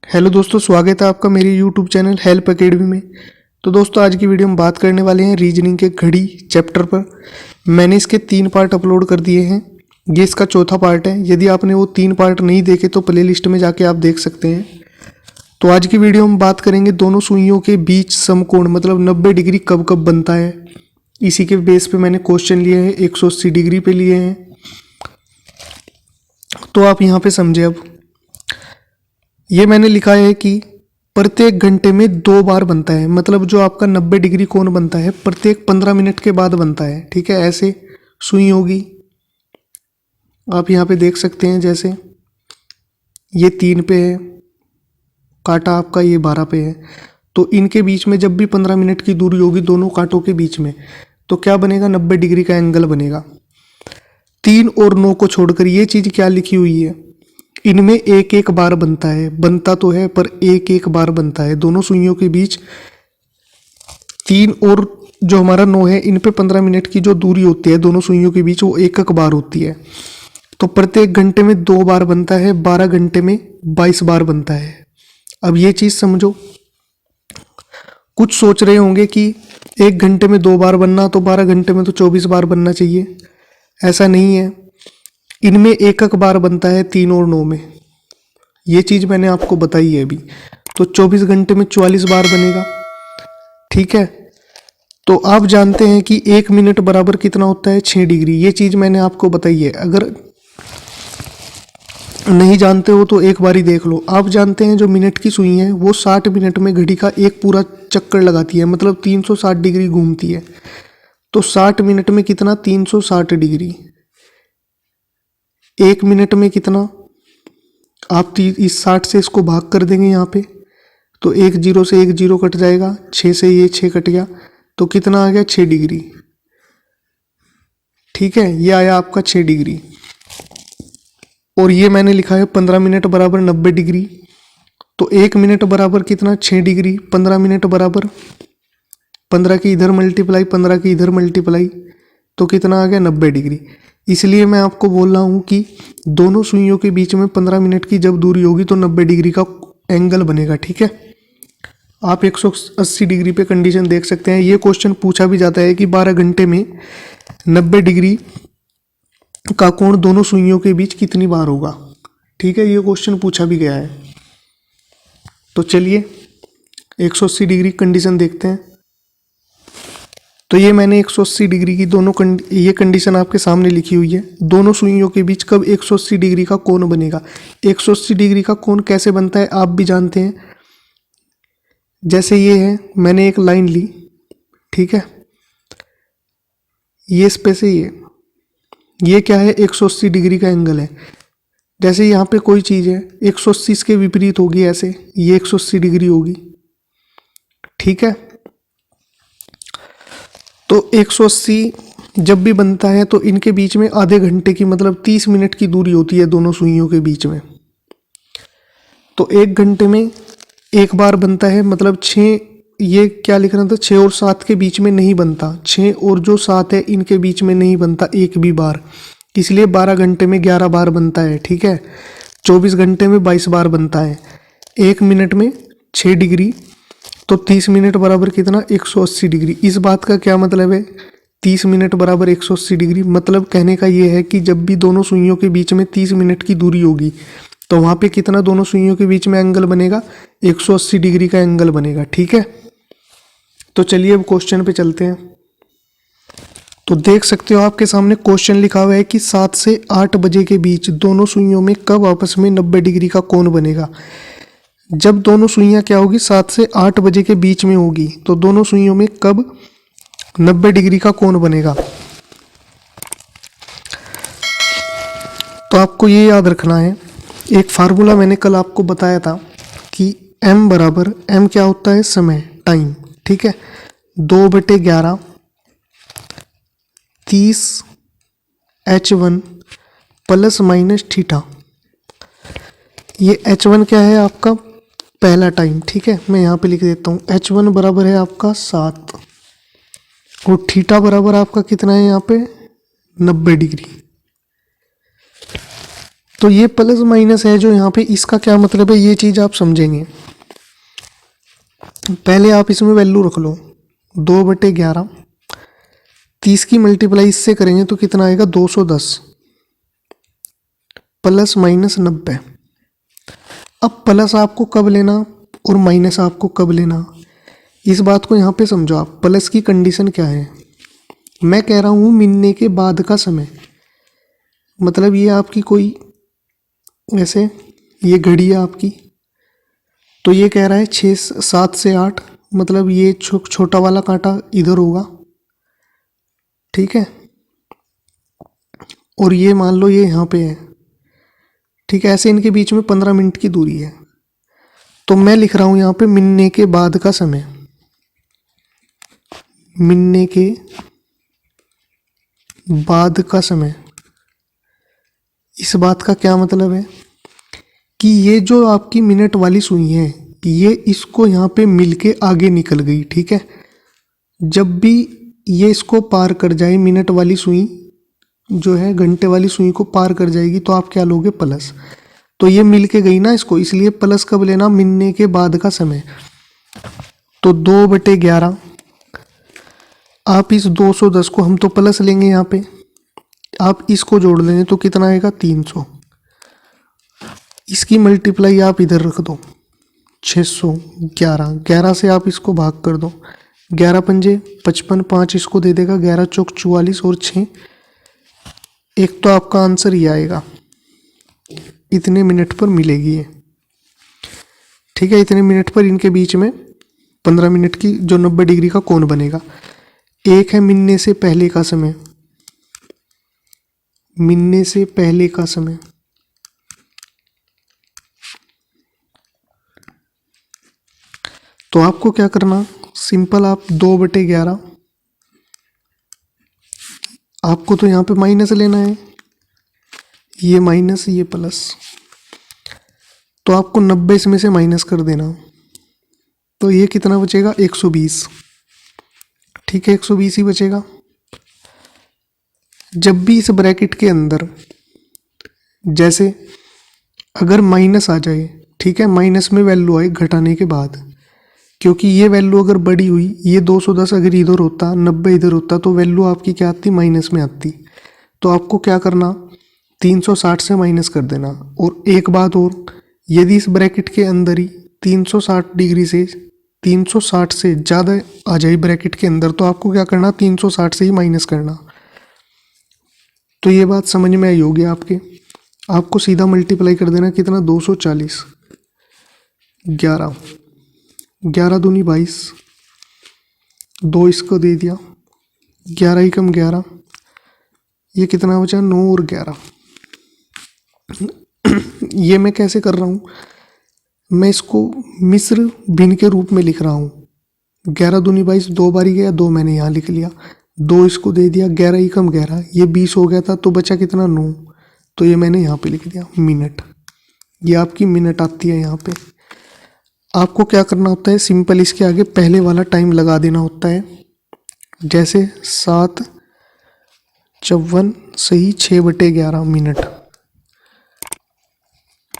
Hello दोस्तों, स्वागत है आपका मेरे यूट्यूब चैनल हेल्प एकेडमी में। तो दोस्तों, आज की वीडियो में बात करने वाले हैं रीजनिंग के घड़ी चैप्टर पर। मैंने इसके 3 पार्ट अपलोड कर दिए हैं। ये इसका चौथा पार्ट है। यदि आपने वो 3 पार्ट नहीं देखे तो प्लेलिस्ट में जाके आप देख सकते हैं। तो आज की वीडियो में बात करेंगे दोनों सुइयों के बीच समकोण मतलब 90 डिग्री कब कब बनता है। इसी के बेस पे मैंने क्वेश्चन लिए हैं, 180 डिग्री पे लिए हैं। तो आप यहाँ पे समझे। अब ये मैंने लिखा है कि प्रत्येक घंटे में 2 बार बनता है, मतलब जो आपका 90 डिग्री कोण बनता है प्रत्येक 15 मिनट के बाद बनता है। ठीक है, ऐसे सुई होगी। आप यहाँ पे देख सकते हैं, जैसे ये 3 पे है कांटा आपका, ये 12 पे है। तो इनके बीच में जब भी 15 मिनट की दूरी होगी दोनों कांटों के बीच में, तो क्या बनेगा, 90 डिग्री का एंगल बनेगा। 3 और 9 को छोड़कर ये चीज़ क्या लिखी हुई है, इनमें एक एक बार बनता है। बनता तो है पर एक एक बार बनता है। दोनों सुइयों के बीच 3 और जो हमारा 9 है, इन पे 15 मिनट की जो दूरी होती है दोनों सुइयों के बीच, वो एक एक बार होती है। तो प्रत्येक घंटे में 2 बार बनता है, 12 घंटे में 22 बार बनता है। अब ये चीज़ समझो। कुछ सोच रहे होंगे कि 1 घंटे में 2 बार बनना, तो 12 घंटे में तो 24 बार बनना चाहिए। ऐसा नहीं है, इनमें एक एक बार बनता है 3 और 9 में। ये चीज़ मैंने आपको बताई है अभी। तो 24 घंटे में 44 बार बनेगा। ठीक है, तो आप जानते हैं कि 1 मिनट बराबर कितना होता है, 6 डिग्री। ये चीज़ मैंने आपको बताई है। अगर नहीं जानते हो तो एक बारी देख लो। आप जानते हैं जो मिनट की सुई है वो 60 मिनट में घड़ी का एक पूरा चक्कर लगाती है, मतलब 360 डिग्री घूमती है। तो 60 मिनट में कितना, 360 डिग्री। 1 मिनट में कितना, आप इस 60 से इसको भाग कर देंगे यहाँ पे, तो 1 जीरो से 1 जीरो कट जाएगा, 6 से ये 6 कट गया, तो कितना आ गया, 6 डिग्री। ठीक है, ये आया आपका 6 डिग्री। और ये मैंने लिखा है 15 मिनट बराबर 90 डिग्री। तो 1 मिनट बराबर कितना, 6 डिग्री। 15 मिनट बराबर 15 की इधर मल्टीप्लाई, 15 की इधर मल्टीप्लाई, तो कितना आ गया, 90 डिग्री। इसलिए मैं आपको बोल रहा हूँ कि दोनों सुइयों के बीच में 15 मिनट की जब दूरी होगी तो 90 डिग्री का एंगल बनेगा। ठीक है, आप 180 डिग्री पे कंडीशन देख सकते हैं। ये क्वेश्चन पूछा भी जाता है कि 12 घंटे में 90 डिग्री का कोण दोनों सुइयों के बीच कितनी बार होगा। ठीक है, ये क्वेश्चन पूछा भी गया है। तो चलिए 180 डिग्री कंडीशन देखते हैं। तो ये मैंने 180 डिग्री की ये कंडीशन आपके सामने लिखी हुई है। दोनों सुइयों के बीच कब 180 डिग्री का कोण बनेगा। 180 डिग्री का कोण कैसे बनता है आप भी जानते हैं। जैसे ये है, मैंने एक लाइन ली, ठीक है, ये इस पे से ये क्या है, 180 डिग्री का एंगल है। जैसे यहाँ पे कोई चीज़ है 180 इसके विपरीत होगी, ऐसे ये 180 डिग्री होगी। ठीक है, तो 180 जब भी बनता है तो इनके बीच में आधे घंटे की मतलब 30 मिनट की दूरी होती है दोनों सुइयों के बीच में। तो 1 घंटे में एक बार बनता है, मतलब 6, ये क्या लिखना था, 6 और 7 के बीच में नहीं बनता। 6 और जो 7 है इनके बीच में नहीं बनता एक भी बार, इसलिए 12 घंटे में 11 बार बनता है। ठीक है, 24 घंटे में 22 बार बनता है। 1 मिनट में 6 डिग्री, तो 30 मिनट बराबर कितना, 180 डिग्री। इस बात का क्या मतलब है, 30 मिनट बराबर 180 डिग्री, मतलब कहने का ये है कि जब भी दोनों सुइयों के बीच में 30 मिनट की दूरी होगी तो वहाँ पे कितना दोनों सुइयों के बीच में एंगल बनेगा, 180 डिग्री का एंगल बनेगा। ठीक है, तो चलिए अब क्वेश्चन पे चलते हैं। तो देख सकते हो आपके सामने क्वेश्चन लिखा हुआ है कि 7 से 8 बजे के बीच दोनों सुइयों में कब आपस में 90 डिग्री का कोण बनेगा। जब दोनों सुइयां क्या होगी, 7 से 8 बजे के बीच में होगी, तो दोनों सुइयों में कब 90 डिग्री का कोण बनेगा। तो आपको ये याद रखना है, एक फार्मूला मैंने कल आपको बताया था कि m बराबर, m क्या होता है, समय, टाइम। ठीक है, 2/11 30 h1 प्लस माइनस थीटा। ये h1 क्या है, आपका पहला टाइम। ठीक है, मैं यहाँ पे लिख देता हूँ, h1 बराबर है आपका 7 और थीटा बराबर आपका कितना है यहाँ पे, 90 डिग्री। तो ये प्लस माइनस है जो यहाँ पे, इसका क्या मतलब है ये चीज़ आप समझेंगे। पहले आप इसमें वैल्यू रख लो 2/11, 30 की मल्टीप्लाई इससे करेंगे तो कितना आएगा 210 प्लस माइनस 90। अब प्लस आपको कब लेना और माइनस आपको कब लेना, इस बात को यहाँ पे समझो आप। प्लस की कंडीशन क्या है, मैं कह रहा हूँ मिलने के बाद का समय, मतलब ये आपकी कोई ऐसे ये घड़ी है आपकी, तो ये कह रहा है 7 से 8, मतलब ये छोटा वाला कांटा इधर होगा, ठीक है, और ये मान लो ये यहाँ पे है, ठीक है। ऐसे इनके बीच में 15 मिनट की दूरी है। तो मैं लिख रहा हूँ यहाँ पे मिलने के बाद का समय, मिलने के बाद का समय। इस बात का क्या मतलब है कि ये जो आपकी मिनट वाली सुई है, ये इसको यहाँ पे मिल के आगे निकल गई, ठीक है। जब भी ये इसको पार कर जाए, मिनट वाली सुई जो है घंटे वाली सुई को पार कर जाएगी, तो आप क्या लोगे प्लस। तो ये मिल के गई ना इसको, इसलिए प्लस कब लेना, मिलने के बाद का समय। तो 2/11, आप इस 210 को, हम तो प्लस लेंगे यहाँ पे, आप इसको जोड़ लेंगे तो कितना आएगा 300। इसकी मल्टीप्लाई आप इधर रख दो 611, 11 से आप इसको भाग कर दो, 11 पंजे 55, 5 इसको दे देगा, 11 चौक 44 और 6, एक तो आपका आंसर ये आएगा, इतने मिनट पर मिलेगी ये, ठीक है। इतने मिनट पर इनके बीच में 15 मिनट की जो 90 डिग्री का कोण बनेगा। एक है मिलने से पहले का समय, मिलने से पहले का समय, तो आपको क्या करना, सिंपल, आप 2/11, आपको तो यहाँ पे माइनस लेना है, ये माइनस ये प्लस, तो आपको 90 इसमें से माइनस कर देना, तो ये कितना बचेगा 120, ठीक है, 120 ही बचेगा। जब भी इस ब्रैकेट के अंदर जैसे अगर माइनस आ जाए, ठीक है, माइनस में वैल्यू आए घटाने के बाद, क्योंकि ये वैल्यू अगर बड़ी हुई, ये 210 अगर इधर होता, 90 इधर होता, तो वैल्यू आपकी क्या आती, माइनस में आती। तो आपको क्या करना, 360 से माइनस कर देना। और एक बात और, यदि इस ब्रैकेट के अंदर ही 360 डिग्री से 360 से ज़्यादा आ जाए ब्रैकेट के अंदर, तो आपको क्या करना, 360 से ही माइनस करना। तो ये बात समझ में आई होगी आपके। आपको सीधा मल्टीप्लाई कर देना, कितना 240, 11, 11 दूनी 22, 2 इसको दे दिया, 11 ही कम 11, ये कितना बचा 9 और 11। ये मैं कैसे कर रहा हूँ, मैं इसको मिश्र भिन्न के रूप में लिख रहा हूँ। 11 दूनी 22, 2 बार ही गया, 2 मैंने यहाँ लिख लिया, 2 इसको दे दिया, 11 ही कम 11, ये 20 हो गया था, तो बचा कितना 9, तो ये मैंने यहाँ पे लिख दिया मिनट। ये आपकी मिनट आती है यहाँ पे। आपको क्या करना होता है, सिंपल इसके आगे पहले वाला टाइम लगा देना होता है, जैसे 7:54 सही 6/11 मिनट,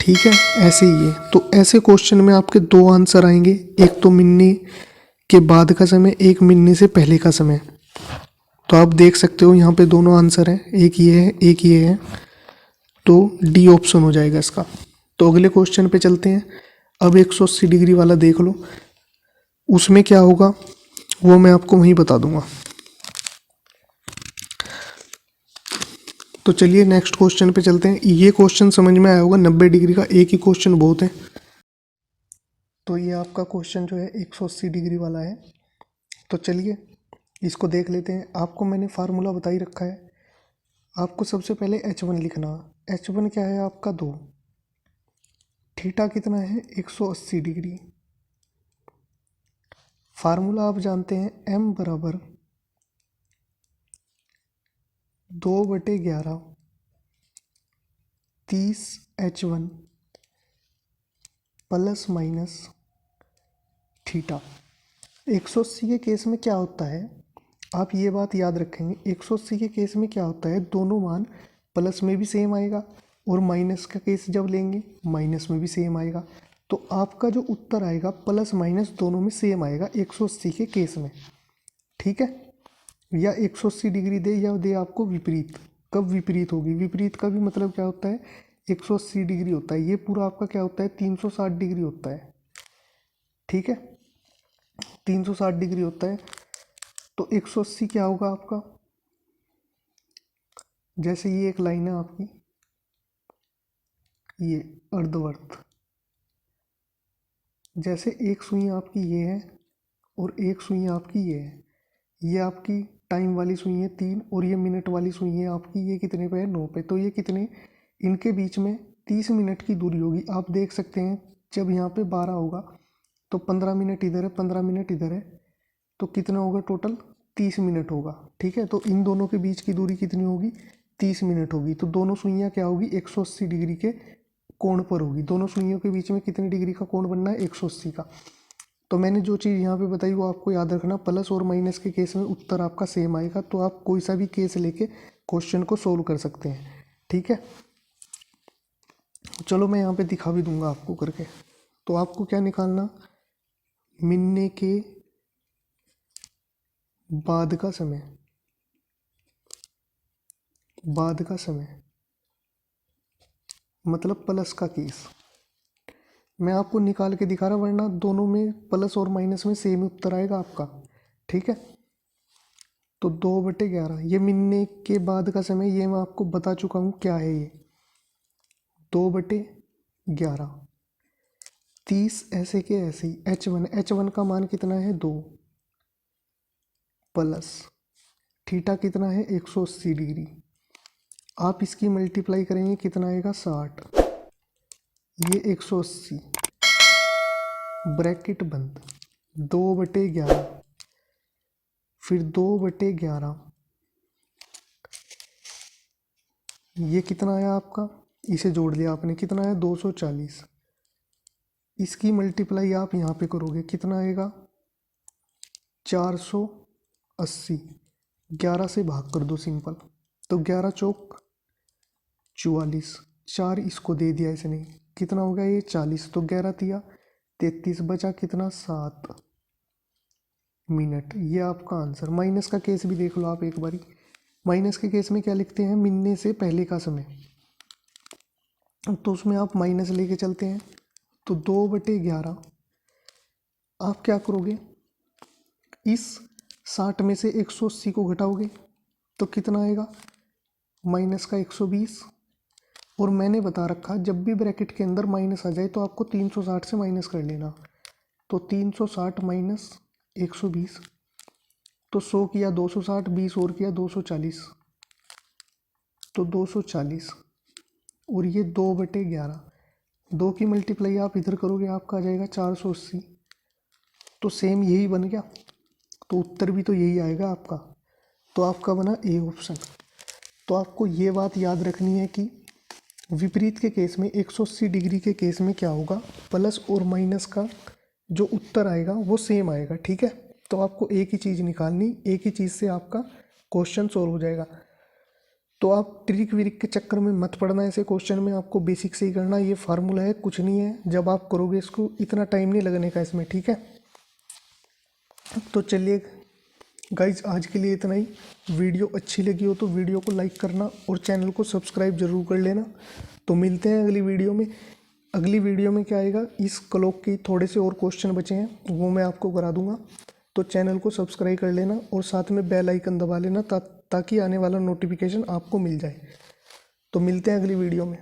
ठीक है, ऐसे ही है। तो ऐसे क्वेश्चन में आपके 2 आंसर आएंगे, एक तो मिलने के बाद का समय, एक मिलने से पहले का समय। तो आप देख सकते हो यहाँ पे दोनों आंसर हैं, एक ये है एक ये है, तो डी ऑप्शन हो जाएगा इसका। तो अगले क्वेश्चन पे चलते हैं। अब 180 डिग्री वाला देख लो, उसमें क्या होगा वो मैं आपको वहीं बता दूंगा। तो चलिए नेक्स्ट क्वेश्चन पे चलते हैं। ये क्वेश्चन समझ में आया होगा, 90 डिग्री का एक ही क्वेश्चन बहुत है। तो ये आपका क्वेश्चन जो है 180 डिग्री वाला है। तो चलिए इसको देख लेते हैं। आपको मैंने फार्मूला बता ही रखा है। आपको सबसे पहले H1 लिखना। H1 क्या है आपका 2, थीटा कितना है 180 डिग्री। फार्मूला आप जानते हैं m बराबर 2/11 30 H1 प्लस माइनस थीटा। 180 के केस में क्या होता है, आप ये बात याद रखेंगे, 180 के केस में क्या होता है, दोनों मान प्लस में भी सेम आएगा और माइनस का केस जब लेंगे माइनस में भी सेम आएगा। तो आपका जो उत्तर आएगा प्लस माइनस दोनों में सेम आएगा 180 के केस में, ठीक है। या 180 डिग्री दे या दे आपको विपरीत, कब विपरीत होगी, विपरीत का भी मतलब क्या होता है 180 डिग्री होता है, ये पूरा आपका क्या होता है 360 डिग्री होता है, ठीक है। 360 डिग्री होता है। तो 180 क्या होगा आपका, जैसे ये एक लाइन है आपकी, ये अर्धवर्त, जैसे एक सुई आपकी ये है और एक सुई आपकी ये है, ये आपकी टाइम वाली सुई है 3 और ये मिनट वाली सुई है आपकी, ये कितने पे है 9 पे। तो ये कितने, इनके बीच में 30 मिनट की दूरी होगी। आप देख सकते हैं जब यहाँ पे 12 होगा तो 15 मिनट इधर है, 15 मिनट इधर है, तो कितना होगा टोटल 30 मिनट होगा, ठीक है। तो इन दोनों के बीच की दूरी कितनी होगी 30 मिनट होगी। तो दोनों सुइयाँ क्या होगी 180 डिग्री के कोण पर होगी। दोनों सुइयों के बीच में कितनी डिग्री का कोण बनना है 180 का। तो मैंने जो चीज़ यहाँ पे बताई वो आपको याद रखना, प्लस और माइनस के केस में उत्तर आपका सेम आएगा। तो आप कोई सा भी केस लेके क्वेश्चन को सोल्व कर सकते हैं, ठीक है। चलो मैं यहाँ पे दिखा भी दूंगा आपको करके। तो आपको क्या निकालना, मिलने के बाद का समय, बाद का समय मतलब प्लस का केस मैं आपको निकाल के दिखा रहा, वरना दोनों में प्लस और माइनस में सेम उत्तर आएगा आपका, ठीक है। तो 2/11 ये मिलने के बाद का समय, ये मैं आपको बता चुका हूँ क्या है ये 2/11। 30 ऐसे के ऐसे ही H1 का मान कितना है 2 प्लस थीटा कितना है 180 डिग्री। आप इसकी मल्टीप्लाई करेंगे कितना आएगा 60, ये 180 ब्रैकेट बंद 2/11, फिर 2/11 ये कितना आया आपका, इसे जोड़ लिया आपने, कितना आया 240। इसकी मल्टीप्लाई आप यहाँ पे करोगे कितना आएगा 480, 11 से भाग कर दो सिंपल, तो 11 चौक 44, 4 इसको दे दिया इसने, कितना हो गया ये 40। तो 11 दिया 33, बचा कितना 7 मिनट। ये आपका आंसर। माइनस का केस भी देख लो आप एक बारी। माइनस के केस में क्या लिखते हैं, मिलने से पहले का समय, तो उसमें आप माइनस लेके चलते हैं। तो 2/11 आप क्या करोगे, इस 60 में से 180 को घटाओगे तो कितना आएगा माइनस का 120। और मैंने बता रखा जब भी ब्रैकेट के अंदर माइनस आ जाए तो आपको 360 से माइनस कर लेना। तो 360 माइनस 120, तो 100 किया 260, 20 और किया 240, तो 240 और ये 2/11, 2 की मल्टीप्लाई आप इधर करोगे आपका आ जाएगा 480। तो सेम यही बन गया, तो उत्तर भी तो यही आएगा आपका। तो आपका बना ए ऑप्शन। तो आपको ये बात याद रखनी है कि विपरीत के केस में 180 डिग्री के केस में क्या होगा, प्लस और माइनस का जो उत्तर आएगा वो सेम आएगा, ठीक है। तो आपको एक ही चीज़ निकालनी, एक ही चीज़ से आपका क्वेश्चन सोल्व हो जाएगा। तो आप ट्रिक विरिक के चक्कर में मत पड़ना, ऐसे क्वेश्चन में आपको बेसिक से ही करना। ये फार्मूला है, कुछ नहीं है, जब आप करोगे इसको इतना टाइम नहीं लगने का इसमें, ठीक है। तो चलिए गाइज आज के लिए इतना ही। वीडियो अच्छी लगी हो तो वीडियो को लाइक करना और चैनल को सब्सक्राइब जरूर कर लेना। तो मिलते हैं अगली वीडियो में। अगली वीडियो में क्या आएगा, इस क्लॉक के थोड़े से और क्वेश्चन बचे हैं वो मैं आपको करा दूंगा। तो चैनल को सब्सक्राइब कर लेना और साथ में बेल आइकन दबा लेना ताकि आने वाला नोटिफिकेशन आपको मिल जाए। तो मिलते हैं अगली वीडियो में।